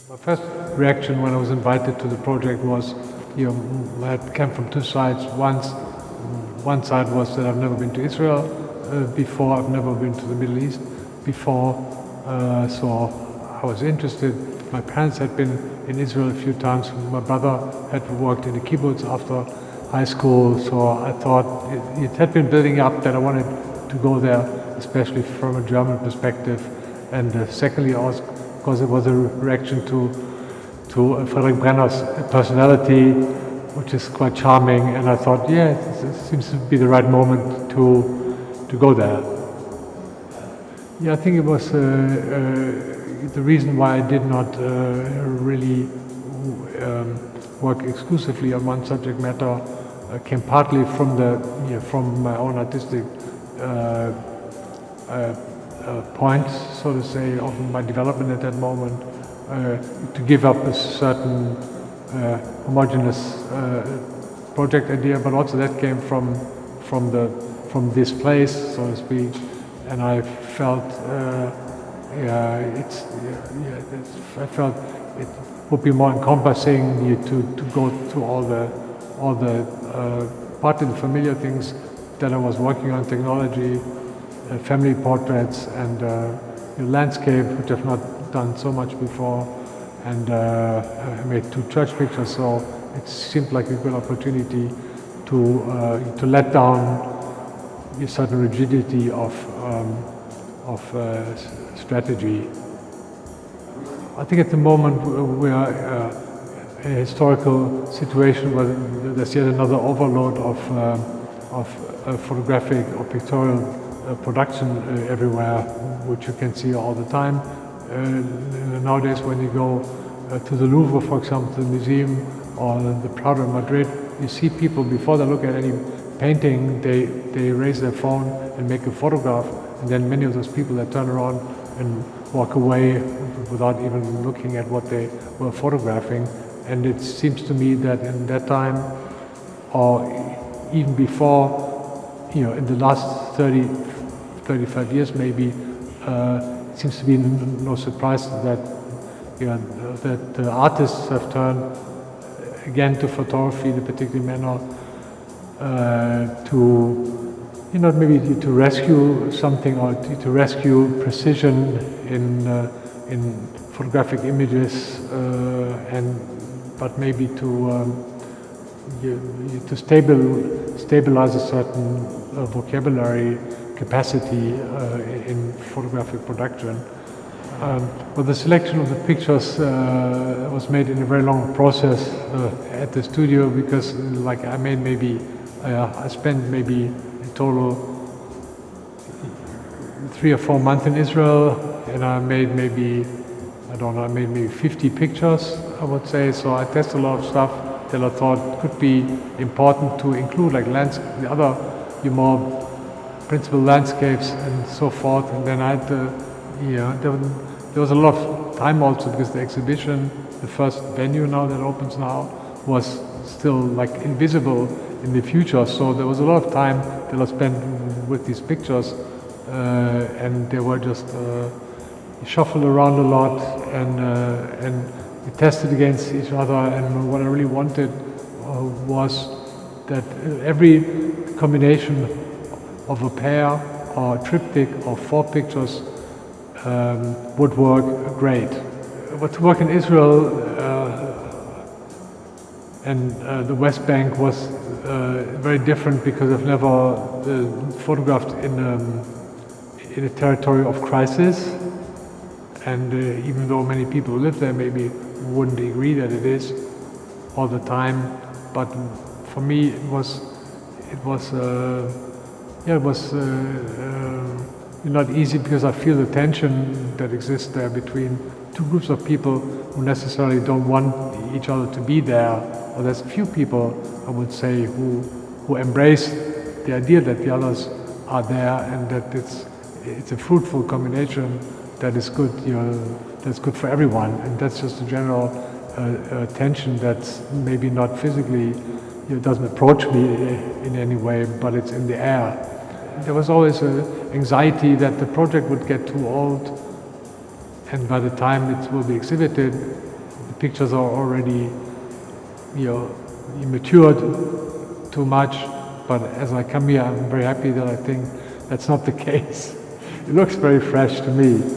My first reaction when I was invited to the project was, I had come from two sides. One side was that I've never been to Israel before, I've never been to the Middle East before, so I was interested. My parents had been in Israel a few times. My brother had worked in the kibbutz after high school, so I thought it had been building up that I wanted to go there, especially from a German perspective. And secondly, also because it was a reaction to Frederick Brenner's personality, which is quite charming, and I thought, yeah, it seems to be the right moment to go there. Yeah, I think it was the reason why I did not really work exclusively on one subject matter came partly from my own artistic points, so to say, of my development at that moment, to give up a certain homogeneous project idea, but also that came from this place, so to speak, and I felt I felt it would be more encompassing to go to all the partly the familiar things that I was working on, technology, family portraits, and landscape, which I've not done so much before, and I made 2 church pictures, so it seemed like a good opportunity to let down a certain rigidity of strategy. I think at the moment we are in a historical situation where there's yet another overload of photographic or pictorial production everywhere, which you can see all the time. Nowadays, when you go to the Louvre, for example, the museum, or the Prado in Madrid, you see people, before they look at any painting, they raise their phone and make a photograph, and then many of those people that turn around and walk away without even looking at what they were photographing. And it seems to me that in that time, or even before, in the last 35 years maybe, it seems to be no surprise that that artists have turned again to photography in a particular manner, to maybe to rescue something, or to rescue precision in photographic images, but maybe to stabilize a certain vocabulary capacity in photographic production. But the selection of the pictures was made in a very long process at the studio, because I spent maybe in total 3 or 4 months in Israel, and I made maybe 50 pictures, I would say. So I tested a lot of stuff that I thought could be important to include, like the other more principal landscapes and so forth. And then I had there was a lot of time also, because the exhibition, the first venue now that opens now, was still like invisible in the future. So there was a lot of time that I spent with these pictures, and they were just shuffled around a lot, and we tested against each other. And what I really wanted was that every combination of a pair or a triptych or 4 pictures would work great. But to work in Israel and the West Bank was very different, because I've never photographed in a territory of crisis, and even though many people who live there maybe wouldn't agree that it is all the time, but for me it was not easy, because I feel the tension that exists there between 2 groups of people who necessarily don't want each other to be there. Or there's a few people, I would say, who embrace the idea that the others are there, and that it's a fruitful combination that is good, that's good for everyone. And that's just a general tension that's maybe not physically, it doesn't approach me in any way, but it's in the air. There was always an anxiety that the project would get too old, and by the time it will be exhibited, pictures are already, matured too much. But as I come here, I'm very happy that I think that's not the case. It looks very fresh to me.